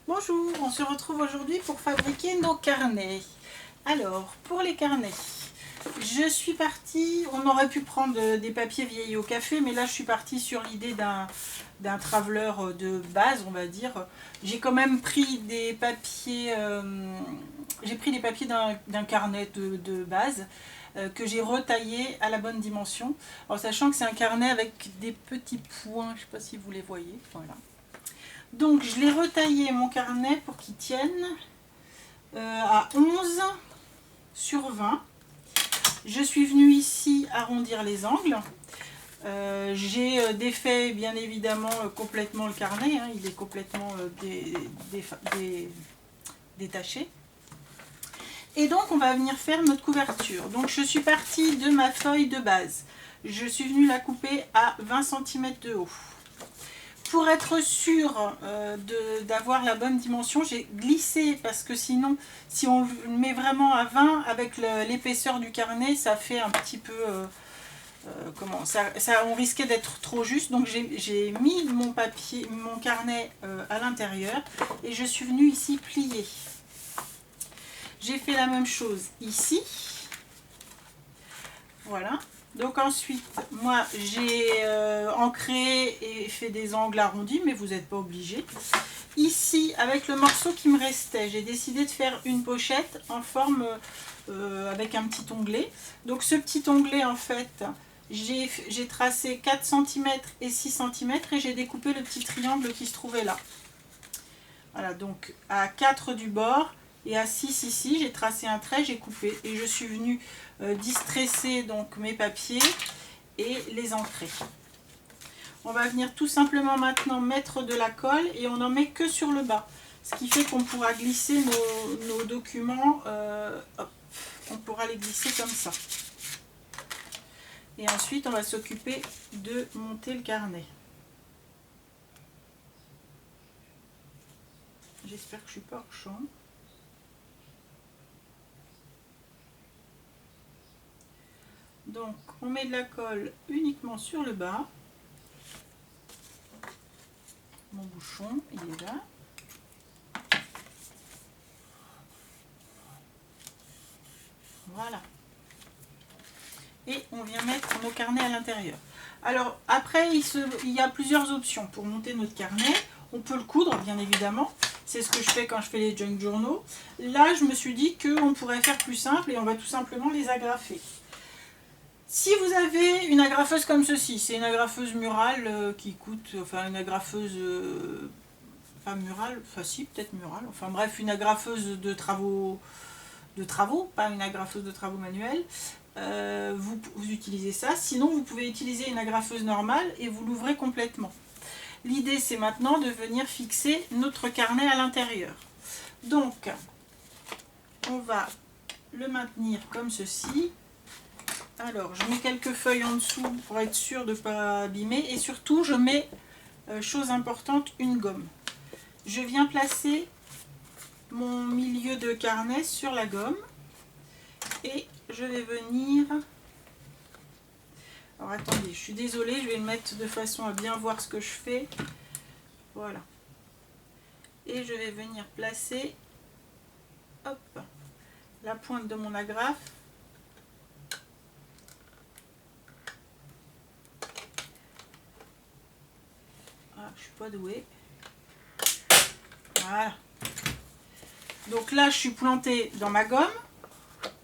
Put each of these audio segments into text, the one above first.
Bonjour, on se retrouve aujourd'hui pour fabriquer nos carnets. Alors, pour les carnets, je suis partie, on aurait pu prendre des papiers vieillis au café, mais là je suis partie sur l'idée d'un traveler de base, on va dire. J'ai quand même pris des papiers, d'un carnet de base que j'ai retaillé à la bonne dimension. En sachant que c'est un carnet avec des petits points, je ne sais pas si vous les voyez, voilà. Donc je l'ai retaillé mon carnet pour qu'il tienne à 11 sur 20. Je suis venue ici arrondir les angles. J'ai défait bien évidemment complètement le carnet, hein, il est complètement détaché. Et donc on va venir faire notre couverture. Donc je suis partie de ma feuille de base. Je suis venue la couper à 20 cm de haut. Pour être sûr d'avoir la bonne dimension, j'ai glissé parce que sinon, si on le met vraiment à 20 avec l'épaisseur du carnet, ça fait un petit peu... on risquait d'être trop juste. Donc j'ai mis mon carnet à l'intérieur et je suis venue ici plier. J'ai fait la même chose ici. Voilà. Donc ensuite, moi j'ai ancré et fait des angles arrondis, mais vous n'êtes pas obligé. Ici, avec le morceau qui me restait, j'ai décidé de faire une pochette en forme avec un petit onglet. Donc ce petit onglet, en fait, j'ai tracé 4 cm et 6 cm et j'ai découpé le petit triangle qui se trouvait là. Voilà, donc à 4 du bord et à 6 ici, j'ai tracé un trait, j'ai coupé et je suis venue distresser donc mes papiers et les ancrer. On va venir tout simplement maintenant mettre de la colle et on n'en met que sur le bas. Ce qui fait qu'on pourra glisser nos documents, hop, on pourra les glisser comme ça. Et ensuite on va s'occuper de monter le carnet. J'espère que je ne suis pas hors champ. Donc on met de la colle uniquement sur le bas. Mon bouchon, il est là. Voilà. Et on vient mettre nos carnets à l'intérieur. Alors après, il y a plusieurs options pour monter notre carnet. On peut le coudre, bien évidemment. C'est ce que je fais quand je fais les junk journaux. Là, je me suis dit qu'on pourrait faire plus simple et on va tout simplement les agrafer. Si vous avez une agrafeuse comme ceci, c'est une agrafeuse murale qui coûte, enfin une agrafeuse, pas murale, enfin si, peut-être murale, enfin bref, une agrafeuse de travaux, pas une agrafeuse de travaux manuels, vous utilisez ça. Sinon, vous pouvez utiliser une agrafeuse normale et vous l'ouvrez complètement. L'idée, c'est maintenant de venir fixer notre carnet à l'intérieur. Donc, on va le maintenir comme ceci. Alors, je mets quelques feuilles en dessous pour être sûr de ne pas abîmer. Et surtout, je mets, chose importante, une gomme. Je viens placer mon milieu de carnet sur la gomme. Et je vais venir... Alors, attendez, je suis désolée, je vais le mettre de façon à bien voir ce que je fais. Voilà. Et je vais venir placer, hop, la pointe de mon agrafe. Ah, je suis pas douée. Voilà. Donc là, je suis plantée dans ma gomme.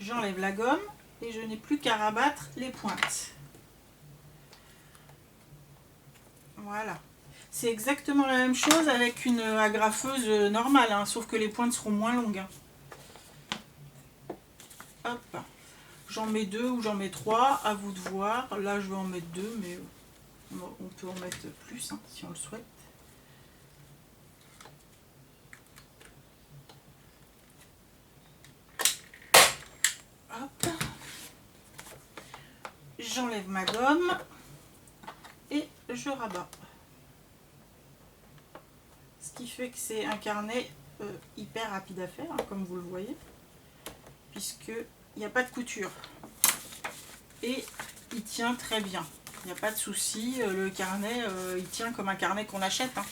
J'enlève la gomme et je n'ai plus qu'à rabattre les pointes. Voilà. C'est exactement la même chose avec une agrafeuse normale, hein, sauf que les pointes seront moins longues. Hein. Hop. J'en mets 2 ou j'en mets 3, à vous de voir. Là, je vais en mettre 2, mais on peut en mettre plus hein, si on le souhaite. Hop. J'enlève ma gomme et je rabats. Ce qui fait que c'est un carnet hyper rapide à faire, hein, comme vous le voyez, puisqu'il n'y a pas de couture. Et il tient très bien. Il n'y a pas de souci, le carnet, il tient comme un carnet qu'on achète. Hein.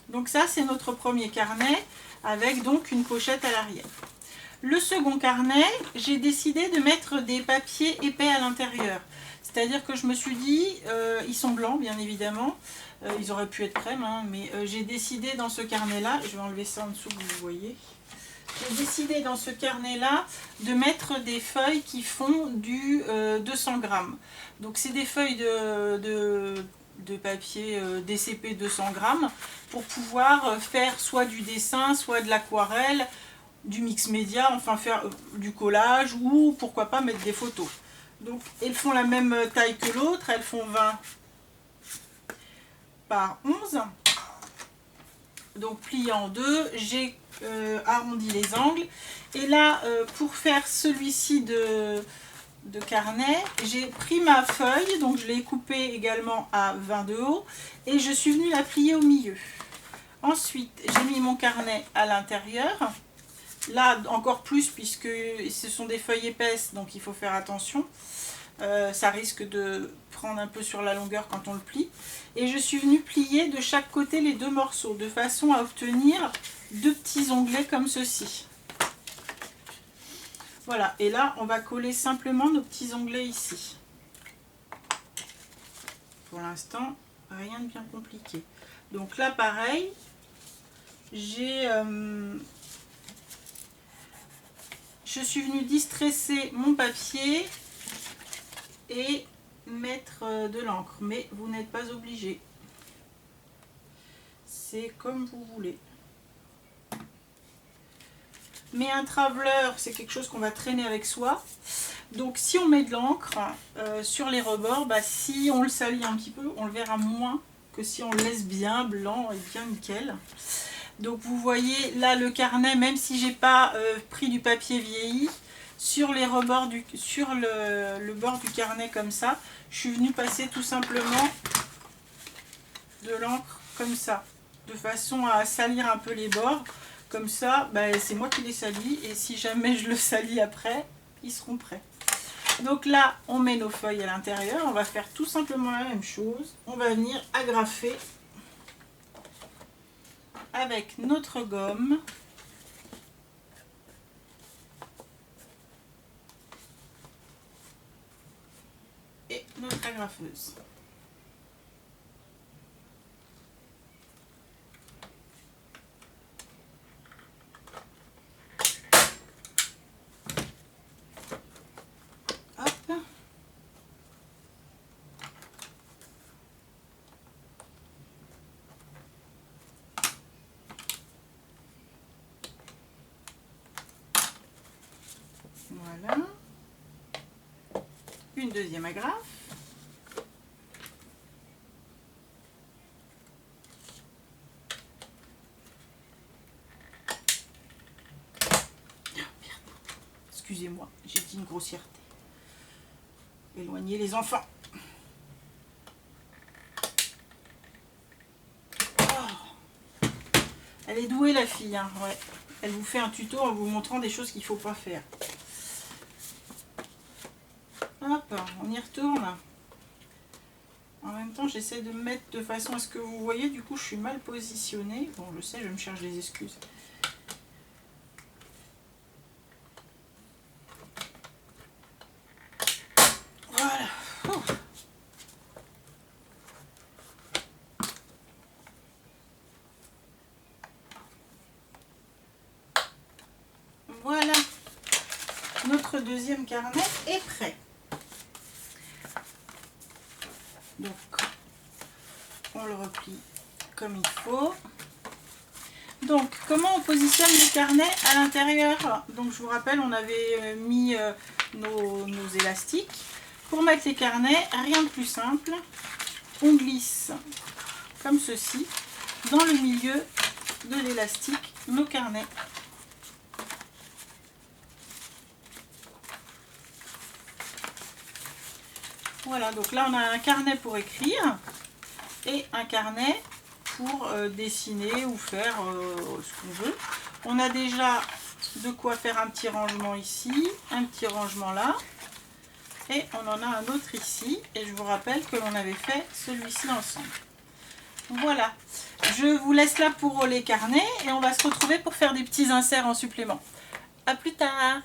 Donc ça, c'est notre premier carnet avec donc une pochette à l'arrière. Le second carnet, j'ai décidé de mettre des papiers épais à l'intérieur. C'est-à-dire que je me suis dit, ils sont blancs bien évidemment, ils auraient pu être crème, hein, mais j'ai décidé dans ce carnet-là, je vais enlever ça en dessous que vous voyez, j'ai décidé dans ce carnet-là de mettre des feuilles qui font du 200 grammes. Donc c'est des feuilles de papier DCP 200 grammes pour pouvoir faire soit du dessin, soit de l'aquarelle, du mix média, enfin faire du collage ou pourquoi pas mettre des photos. Donc elles font la même taille que l'autre, elles font 20 par 11. Donc plié en deux, j'ai arrondi les angles. Et là, pour faire celui-ci de carnet, j'ai pris ma feuille, donc je l'ai coupée également à 20 de haut et je suis venue la plier au milieu. Ensuite, j'ai mis mon carnet à l'intérieur. Là, encore plus puisque ce sont des feuilles épaisses, donc il faut faire attention. Ça risque de prendre un peu sur la longueur quand on le plie. Et je suis venue plier de chaque côté les deux morceaux, de façon à obtenir deux petits onglets comme ceci. Voilà, et là, on va coller simplement nos petits onglets ici. Pour l'instant, rien de bien compliqué. Donc là, pareil, je suis venue distresser mon papier et mettre de l'encre, mais vous n'êtes pas obligé. C'est comme vous voulez. Mais un traveler, c'est quelque chose qu'on va traîner avec soi. Donc si on met de l'encre sur les rebords, si on le salit un petit peu, on le verra moins que si on le laisse bien blanc et bien nickel. Donc vous voyez là le carnet, même si j'ai pas pris du papier vieilli, sur les rebords sur le bord du carnet comme ça, je suis venue passer tout simplement de l'encre comme ça, de façon à salir un peu les bords. Comme ça, c'est moi qui les salis et si jamais je le salis après, ils seront prêts. Donc là, on met nos feuilles à l'intérieur. On va faire tout simplement la même chose. On va venir agrafer avec notre gomme. Et notre agrafeuse. Hop. Voilà. Une deuxième agrafe. Excusez-moi, j'ai dit une grossièreté. Éloignez les enfants. Oh. Elle est douée la fille, hein, ouais. Elle vous fait un tuto en vous montrant des choses qu'il ne faut pas faire. Hop, on y retourne. En même temps, j'essaie de me mettre de façon à ce que vous voyez. Du coup, je suis mal positionnée. Bon, je sais, je me cherche des excuses. Voilà. Ouh. Voilà. Notre deuxième carnet est prêt. Donc, on le replie comme il faut. Donc, comment on positionne les carnets à l'intérieur? Donc, je vous rappelle, on avait mis nos élastiques. Pour mettre les carnets, rien de plus simple. On glisse comme ceci dans le milieu de l'élastique nos carnets. Voilà, donc là on a un carnet pour écrire et un carnet pour dessiner ou faire ce qu'on veut. On a déjà de quoi faire un petit rangement ici, un petit rangement là. Et on en a un autre ici. Et je vous rappelle que l'on avait fait celui-ci ensemble. Voilà. Je vous laisse là pour les carnets et on va se retrouver pour faire des petits inserts en supplément. À plus tard!